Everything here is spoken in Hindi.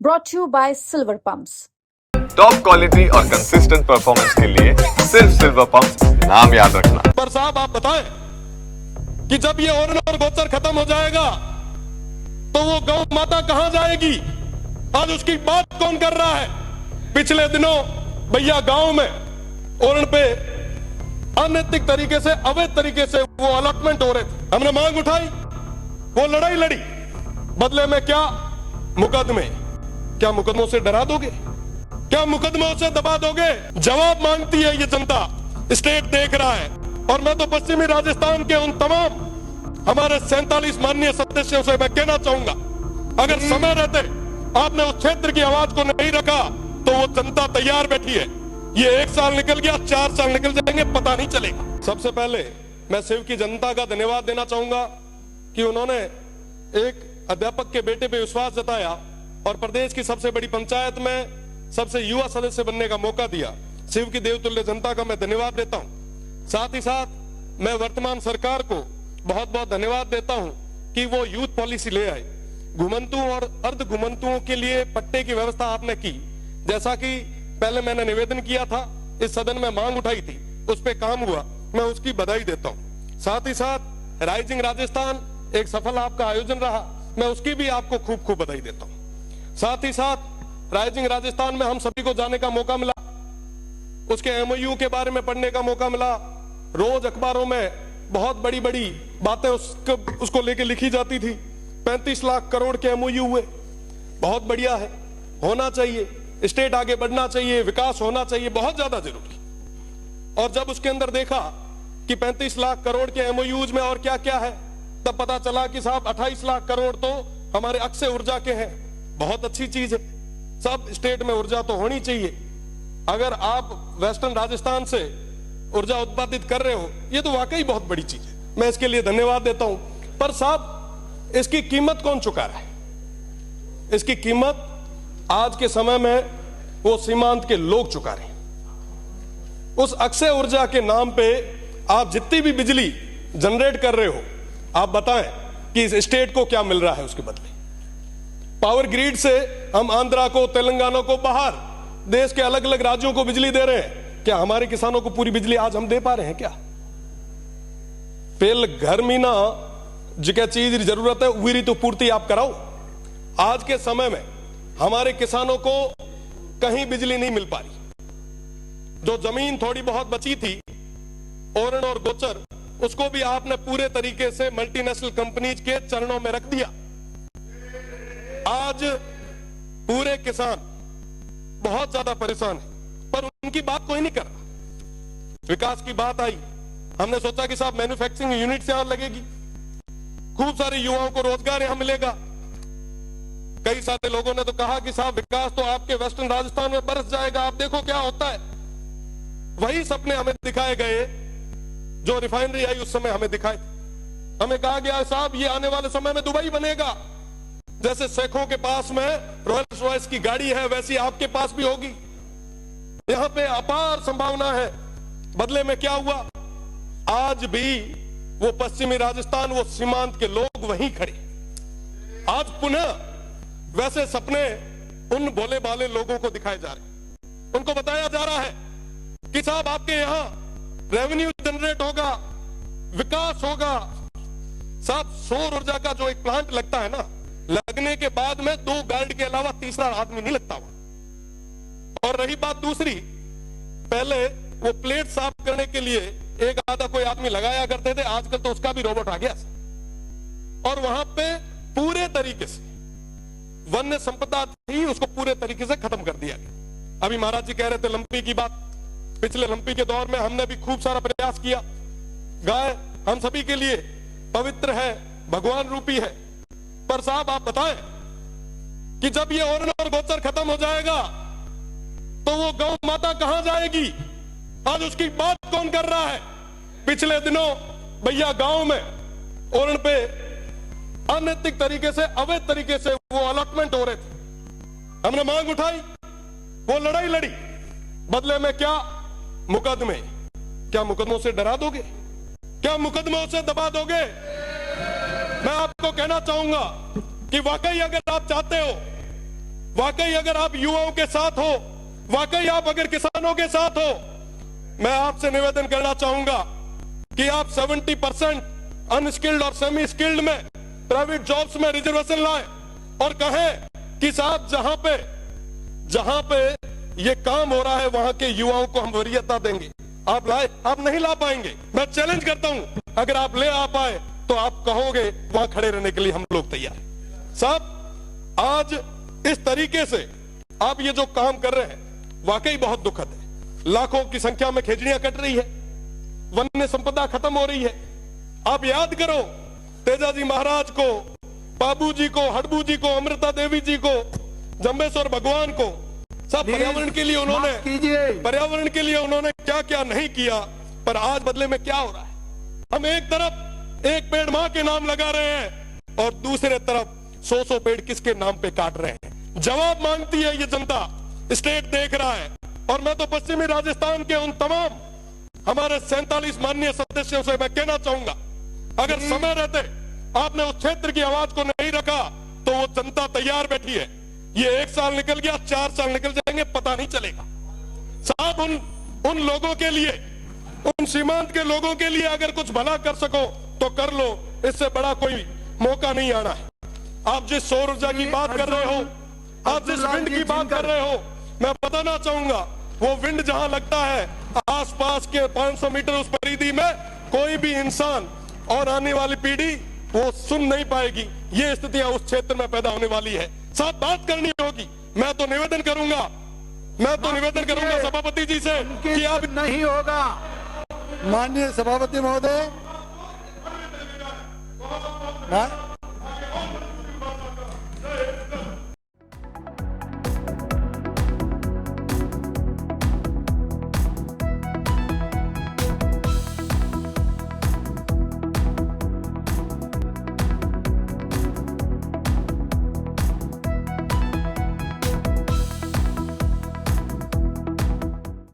brought to you by Silver Pumps. Top quality और कंसिस्टेंट परफॉर्मेंस के लिए सिर्फ सिल्वर पंप्स नाम याद रखना। पर साहब आप बताएं कि जब ये ओरण और गोचर खत्म हो जाएगा तो वो गौ माता कहां जाएगी? आज उसकी बात कौन कर रहा है? पिछले दिनों भैया गांव में ओरण पे अनैतिक तरीके से, अवैध तरीके से वो अलॉटमेंट हो रहे थे। हमने मांग उठाई, वो लड़ाई लड़ी, बदले में क्या? मुकदमे। क्या मुकदमों से डरा दोगे? क्या मुकदमों से दबा दोगे? जवाब मांगती है ये जनता, स्टेट देख रहा है। और मैं तो पश्चिमी राजस्थान के उन तमाम हमारे 47 माननीय सदस्यों से मैं कहना चाहूंगा, अगर समय रहते आपने उस क्षेत्र की आवाज को नहीं रखा तो वो जनता तैयार बैठी है। ये 1 साल निकल गया, 4 साल निकल जाएंगे, पता नहीं चलेगा। सबसे पहले मैं शिव की जनता का धन्यवाद देना चाहूंगा कि उन्होंने एक अध्यापक के बेटे पे विश्वास जताया और प्रदेश की सबसे बड़ी पंचायत में सबसे युवा सदस्य बनने का मौका दिया। शिव की देवतुल्य जनता का मैं धन्यवाद देता हूं। साथ ही साथ मैं वर्तमान सरकार को बहुत बहुत धन्यवाद देता हूं कि वो यूथ पॉलिसी ले आए। घुमंतुओं और अर्ध घुमंतुओं के लिए पट्टे की व्यवस्था आपने की, जैसा कि पहले मैंने निवेदन किया था, इस सदन में मांग उठाई थी, उस पर काम हुआ, मैं उसकी बधाई देता हूं। साथ ही साथ राइजिंग राजस्थान एक सफल आपका आयोजन रहा, मैं उसकी भी आपको खूब खूब बधाई देता हूं। साथ ही साथ राइजिंग राजस्थान में हम सभी को जाने का मौका मिला, उसके एमओयू के बारे में पढ़ने का मौका मिला। रोज अखबारों में बहुत बड़ी बड़ी बातें उसको लेके लिखी जाती थी। 35 लाख करोड़ के एमओयू हुए, बहुत बढ़िया है, होना चाहिए, स्टेट आगे बढ़ना चाहिए, विकास होना चाहिए, बहुत ज्यादा जरूरी। और जब उसके अंदर देखा कि 35 लाख करोड़ के एमओयूज में और क्या क्या है, तब पता चला कि साहब 28 लाख करोड़ तो हमारे अक्षय ऊर्जा के हैं। बहुत अच्छी चीज है, सब स्टेट में ऊर्जा तो होनी चाहिए। अगर आप वेस्टर्न राजस्थान से ऊर्जा उत्पादित कर रहे हो, ये तो वाकई बहुत बड़ी चीज है, मैं इसके लिए धन्यवाद देता हूं। पर साहब इसकी कीमत कौन चुका रहा है? इसकी कीमत आज के समय में वो सीमांत के लोग चुका रहे हैं। उस अक्षय ऊर्जा के नाम पे आप जितनी भी बिजली जनरेट कर रहे हो, आप बताएं कि इस स्टेट को क्या मिल रहा है उसके बदले? पावर ग्रिड से हम आंध्रा को, तेलंगाना को, बाहर देश के अलग अलग राज्यों को बिजली दे रहे हैं। क्या हमारे किसानों को पूरी बिजली आज हम दे पा रहे हैं क्या? पेल घर में ना जिका चीज जरूरत है वही तो पूर्ति आप कराओ। आज के समय में हमारे किसानों को कहीं बिजली नहीं मिल पा रही। जो जमीन थोड़ी बहुत बची थी ओरण और गोचर, उसको भी आपने पूरे तरीके से मल्टीनेशनल कंपनीज के चरणों में रख दिया। आज पूरे किसान बहुत ज्यादा परेशान है, पर उनकी बात कोई नहीं कर रहा। विकास की बात आई, हमने सोचा कि साहब मैन्युफैक्चरिंग यूनिट यहां लगेगी, खूब सारे युवाओं को रोजगार यहां मिलेगा। कई सारे लोगों ने तो कहा कि साहब विकास तो आपके वेस्टर्न राजस्थान में बरस जाएगा, आप देखो क्या होता है। वही सपने हमें दिखाए गए जो रिफाइनरी आई उस समय हमें दिखाए। हमें कहा गया साहब ये आने वाले समय में दुबई बनेगा, जैसे शेखों के पास में रोल्स रॉयस की गाड़ी है वैसी आपके पास भी होगी। यहां पे अपार संभावना है। बदले में क्या हुआ? आज भी वो पश्चिमी राजस्थान, वो सीमांत के लोग वहीं खड़े। आज पुनः वैसे सपने उन भोले भाले लोगों को दिखाए जा रहे, उनको बताया जा रहा है कि साहब आपके यहां रेवेन्यू जनरेट होगा, विकास होगा। साहब सौर ऊर्जा का जो एक प्लांट लगता है ना, लगने के बाद में 2 गार्ड के अलावा तीसरा आदमी नहीं लगता हुआ। और रही बात दूसरी, पहले वो प्लेट साफ करने के लिए एक आधा कोई आदमी लगाया करते थे, आजकल तो उसका भी रोबोट आ गया। और वहां पे पूरे तरीके से वन्य संपदा थी, उसको पूरे तरीके से खत्म कर दिया गया। अभी महाराज जी कह रहे थे लंपी की बात, पिछले लंपी के दौर में हमने भी खूब सारा प्रयास किया। गाय हम सभी के लिए पवित्र है, भगवान रूपी है। पर साहब आप बताएं कि जब ये ओरण और गोचर खत्म हो जाएगा तो वो गौ माता कहां जाएगी? आज उसकी बात कौन कर रहा है? पिछले दिनों भैया गांव में ओरण पे अनैतिक तरीके से, अवैध तरीके से वो अलॉटमेंट हो रहे थे। हमने मांग उठाई, वो लड़ाई लड़ी, बदले में क्या? मुकदमे। क्या मुकदमों से डरा दोगे? क्या मुकदमों से दबा दोगे? मैं आपको कहना चाहूंगा कि वाकई अगर आप चाहते हो वाकई अगर आप युवाओं के साथ हो, वाकई आप अगर किसानों के साथ हो, मैं आपसे निवेदन करना चाहूंगा कि आप 70% अनस्किल्ड और सेमी स्किल्ड में प्राइवेट जॉब्स में रिजर्वेशन लाएं और कहें कि साहब जहां पे ये काम हो रहा है वहां के युवाओं को हम वरीयता देंगे। आप लाए, आप नहीं ला पाएंगे। मैं चैलेंज करता हूं, अगर आप ले आ पाए तो आप कहोगे वहां खड़े रहने के लिए हम लोग तैयार हैं। साहब आज इस तरीके से आप ये जो काम कर रहे हैं वाकई बहुत दुखद है। लाखों की संख्या में खेजड़ियां कट रही है, वन्य संपदा खत्म हो रही है। आप याद करो तेजाजी महाराज को, बाबू जी को, हड़बू जी को, अमृता देवी जी को, जम्बेश्वर भगवान को, सब पर्यावरण के लिए उन्होंने क्या क्या नहीं किया। पर आज बदले में क्या हो रहा है? हम एक तरफ एक पेड़ मां के नाम लगा रहे हैं और दूसरे तरफ 100 पेड़ किसके नाम पे काट रहे हैं। जवाब मांगती है ये जनता, स्टेट देख रहा है। और मैं तो पश्चिमी राजस्थान के उन तमाम हमारे 47 माननीय सदस्यों से मैं कहना चाहूंगा, अगर समय रहते आपने उस क्षेत्र की आवाज को नहीं रखा तो वो जनता तैयार बैठी है। ये 1 साल निकल गया, 4 साल निकल जाएंगे, पता नहीं चलेगा। साहब उन लोगों के लिए, उन सीमांत के लोगों के लिए अगर कुछ भला कर सको तो कर लो, इससे बड़ा कोई मौका नहीं आना है। आप जिस सौर ऊर्जा की बात कर रहे हो, आप जिस विंड की बात कर रहे हो, मैं बताना चाहूंगा वो विंड जहां लगता है आसपास के 500 मीटर उस परिधि में कोई भी इंसान और आने वाली पीढ़ी वो सुन नहीं पाएगी। ये स्थितियां उस क्षेत्र में पैदा होने वाली है। साथ बात करनी होगी। मैं तो निवेदन करूंगा सभापति जी से कि आप नहीं होगा। माननीय सभापति महोदय,